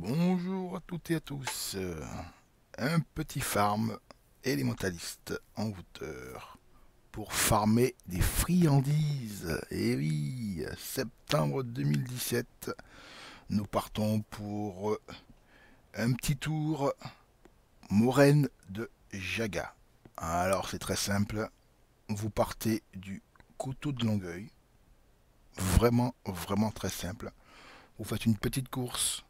Bonjour à toutes et à tous. Un petit farm élémentaliste en hauteur pour farmer des friandises. Et oui, septembre 2017, nous partons pour un petit tour Moraine de Jaga. Alors c'est très simple, vous partez du couteau de Longueuil, vraiment très simple. Vous faites une petite course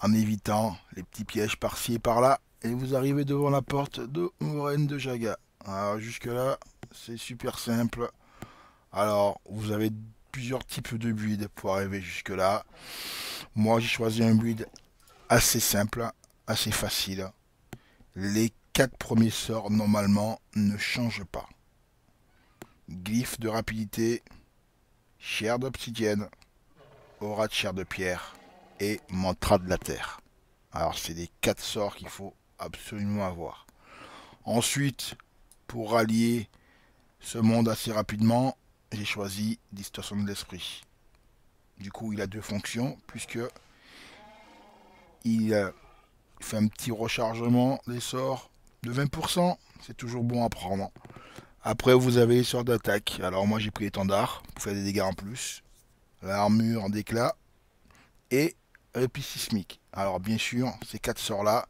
en évitant les petits pièges par-ci et par-là, et vous arrivez devant la porte de Moraine de Jaga. Alors jusque là, c'est super simple. Alors, vous avez plusieurs types de builds pour arriver jusque là. Moi, j'ai choisi un build assez simple, assez facile. Les 4 premiers sorts, normalement, ne changent pas. Glyphe de rapidité, chair d'obsidienne, aura de chair de pierre et mantra de la terre. Alors c'est les 4 sorts qu'il faut absolument avoir. Ensuite, pour rallier ce monde assez rapidement, j'ai choisi Distorsion de l'esprit. Du coup, il a 2 fonctions, puisque il fait un petit rechargement des sorts de 20%. C'est toujours bon à prendre. Après, vous avez les sorts d'attaque. Alors moi, j'ai pris l'étendard pour faire des dégâts en plus. L'armure d'éclat et répit sismique. Alors bien sûr, ces 4 sorts-là,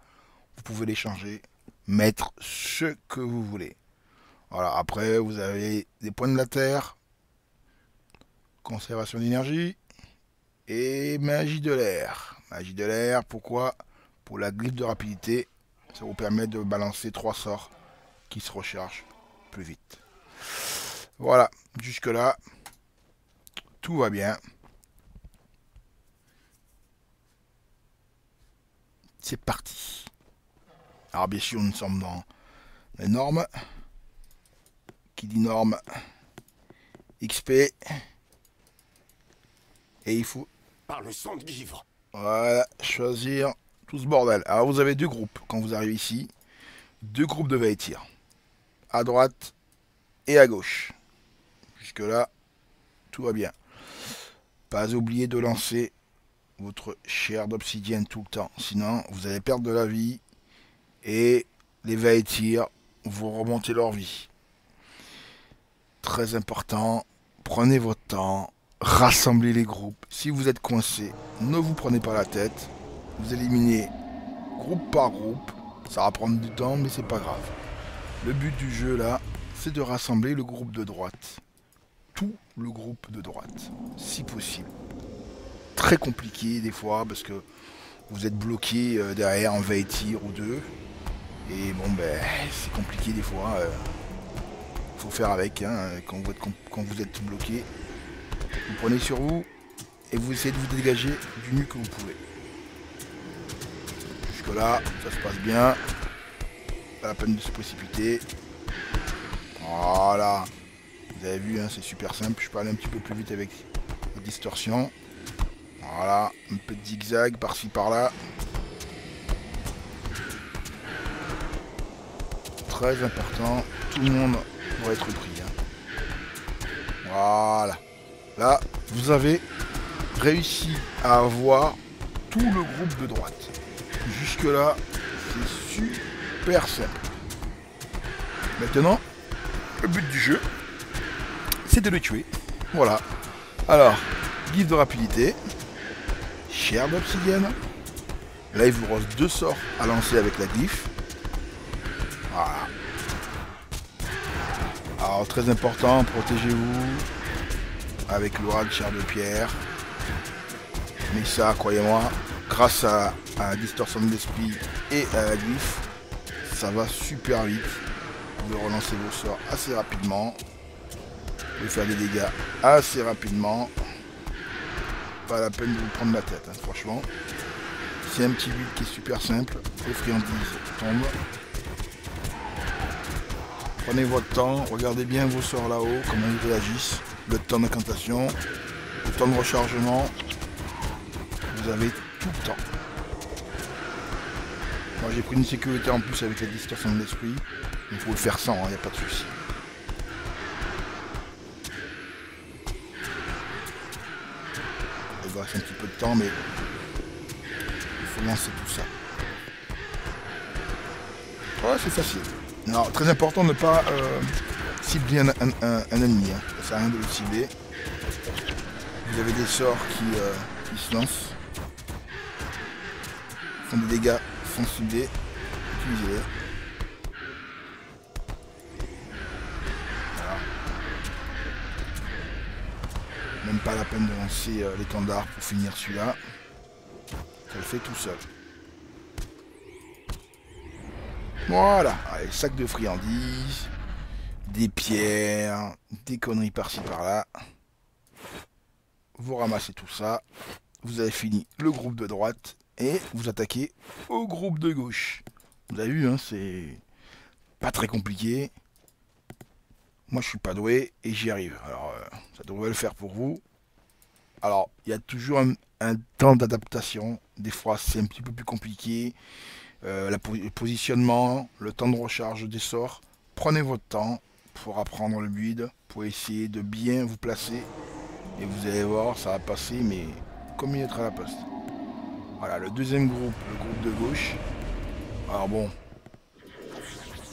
vous pouvez les changer, mettre ce que vous voulez. Voilà, après vous avez des points de la terre, conservation d'énergie et magie de l'air. Magie de l'air, pourquoi? Pour la glyphe de rapidité, ça vous permet de balancer 3 sorts qui se rechargent plus vite. Voilà, jusque là, tout va bien. C'est parti. Alors bien sûr, nous sommes dans les normes. Qui dit norme, XP. Et il faut, Par le sang de givre. voilà, choisir tout ce bordel. Alors vous avez 2 groupes quand vous arrivez ici. 2 groupes de Vaetir. À droite et à gauche. Jusque là, tout va bien. Pas oublier de lancer votre chair d'obsidienne tout le temps. Sinon, vous allez perdre de la vie. Et les Vaetir vont remonter leur vie. Très important, prenez votre temps, rassemblez les groupes. Si vous êtes coincé, ne vous prenez pas la tête. Vous éliminez groupe par groupe. Ça va prendre du temps, mais c'est pas grave. Le but du jeu là, c'est de rassembler le groupe de droite. Tout le groupe de droite, si possible. Très compliqué des fois parce que vous êtes bloqué derrière un Vaetir ou deux. Et bon ben, c'est compliqué des fois. Faut faire avec hein, quand vous êtes bloqué. Vous prenez sur vous et vous essayez de vous dégager du mieux que vous pouvez. Jusque là, ça se passe bien. Pas la peine de se précipiter. Voilà. Vous avez vu, hein, c'est super simple. Je peux aller un petit peu plus vite avec la distorsion. Voilà. Un peu de zigzag par-ci par-là. Très important. Tout le monde doit être pris. Hein. Voilà. Là, vous avez réussi à avoir tout le groupe de droite. Jusque là, c'est super simple. Maintenant, le but du jeu, c'est de le tuer. Voilà. Alors, glyphe de rapidité, chair d'obsidienne. Là, il vous reste 2 sorts à lancer avec la glyphe. Voilà. Alors, très important, protégez-vous avec l'aura de chair de pierre. Mais ça, croyez-moi, grâce à la distorsion de l'esprit et à la glyphe, ça va super vite. Vous pouvez relancer vos sorts assez rapidement. Vous pouvez faire des dégâts assez rapidement. Pas la peine de vous prendre la tête, hein, franchement. C'est un petit build qui est super simple. Les friandises tombent. Prenez votre temps, regardez bien vos sorts là-haut, comment ils réagissent. Le temps d'incantation, le temps de rechargement. Vous avez tout le temps. Moi j'ai pris une sécurité en plus avec la distorsion de l'esprit. Il faut le faire sans, il n'y a pas de souci. Il va rester un petit peu de temps, mais faut lancer tout ça. Ouais, c'est facile. Alors, très important de ne pas cibler un ennemi. Hein. Ça sert à rien de le cibler. Vous avez des sorts qui se lancent. Font des dégâts sans cibler. Utilisez-les. Voilà. Même pas la peine de lancer l'étendard pour finir celui-là. Ça le fait tout seul. Voilà. Allez, sac de friandises. Des pierres. Des conneries par-ci par-là. Vous ramassez tout ça. Vous avez fini le groupe de droite. Et vous attaquez au groupe de gauche. Vous avez vu, hein, c'est pas très compliqué. Moi, je suis pas doué et j'y arrive. Alors, ça devrait le faire pour vous. Alors, il y a toujours un temps d'adaptation. Des fois, c'est un petit peu plus compliqué. Le positionnement, le temps de recharge des sorts. Prenez votre temps pour apprendre le build, pour essayer de bien vous placer. Et vous allez voir, ça va passer, mais comme une lettre à la poste. Voilà, le deuxième groupe, le groupe de gauche. Alors bon,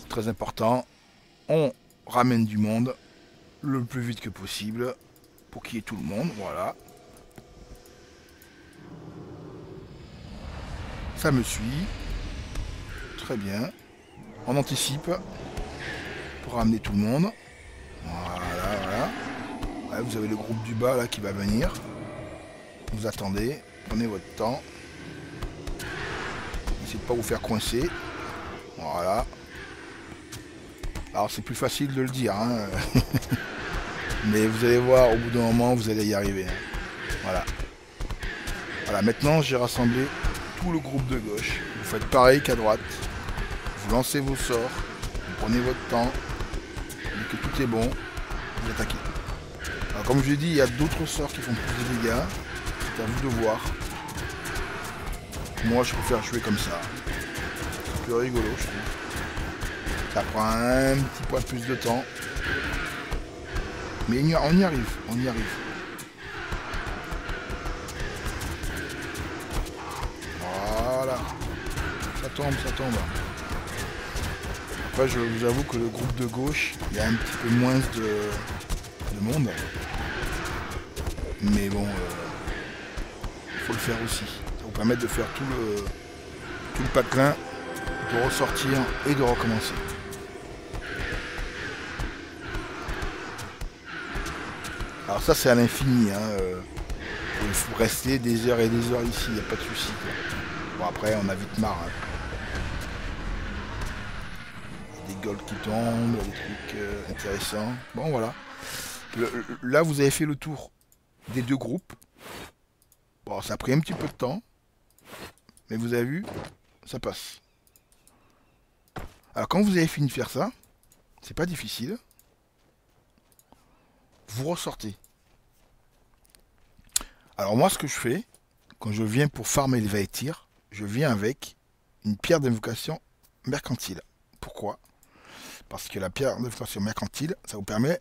très important, on ramène du monde le plus vite que possible pour qu'il y ait tout le monde, voilà. Ça me suit. Très bien. On anticipe pour ramener tout le monde. Voilà, voilà. Ouais, vous avez le groupe du bas là qui va venir. Vous attendez, prenez votre temps. Essayez de pas vous faire coincer. Voilà. Alors c'est plus facile de le dire, hein. Mais vous allez voir, au bout d'un moment, vous allez y arriver. Hein. Voilà. Voilà, maintenant j'ai rassemblé tout le groupe de gauche. Vous faites pareil qu'à droite. Vous lancez vos sorts. Vous prenez votre temps. Dès que tout est bon, vous attaquez. Alors comme je l'ai dit, il y a d'autres sorts qui font plus de dégâts. C'est à vous de voir. Moi je préfère jouer comme ça. C'est plus rigolo je trouve. Ça prend un petit peu plus de temps. Mais on y arrive, on y arrive. Voilà. Ça tombe, ça tombe. Après, je vous avoue que le groupe de gauche, il y a un petit peu moins de monde. Mais bon, il faut le faire aussi. Ça vous permet de faire tout le patelin, de ressortir et de recommencer. Alors ça, c'est à l'infini. Hein. Il faut rester des heures et des heures ici, il n'y a pas de souci. Bon, après, on a vite marre. Hein. Des golds qui tombent, des trucs intéressants. Bon, voilà. Là, vous avez fait le tour des deux groupes. Bon, ça a pris un petit peu de temps. Mais vous avez vu, ça passe. Alors, quand vous avez fini de faire ça, c'est pas difficile. Vous ressortez. Alors, moi, ce que je fais, quand je viens pour farmer les Vaetirs, je viens avec une pierre d'invocation mercantile. Pourquoi ? Parce que la pierre d'invocation mercantile, ça vous permet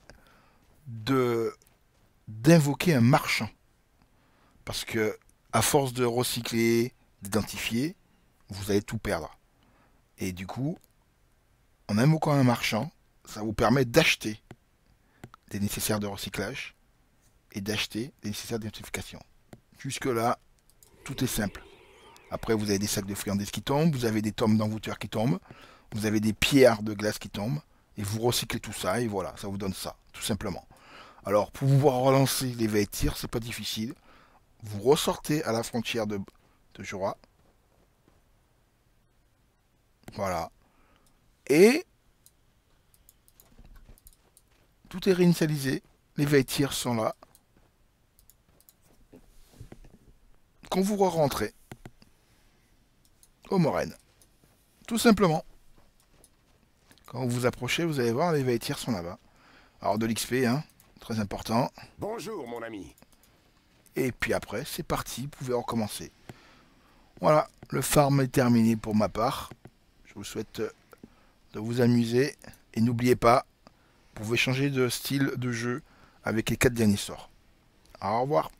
d'invoquer un marchand. Parce que, à force de recycler, d'identifier, vous allez tout perdre. Et du coup, en invoquant un marchand, ça vous permet d'acheter des nécessaires de recyclage et d'acheter des nécessaires d'identification. Jusque là, tout est simple. Après, vous avez des sacs de friandises qui tombent, vous avez des tomes d'envoûteurs qui tombent, vous avez des pierres de glace qui tombent, et vous recyclez tout ça, et voilà, ça vous donne ça, tout simplement. Alors, pour pouvoir relancer les Vaetirs, c'est pas difficile. Vous ressortez à la frontière de Jura. Voilà. Et tout est réinitialisé. Les Vaetirs sont là. Quand vous rentrez au Moraine, tout simplement. Quand vous vous approchez, vous allez voir, les Vaetirs sont là-bas. Alors de l'XP, hein, très important. Bonjour mon ami. Et puis après, c'est parti, vous pouvez recommencer. Voilà, le farm est terminé pour ma part. Je vous souhaite de vous amuser. Et n'oubliez pas, vous pouvez changer de style de jeu avec les 4 derniers sorts. Au revoir.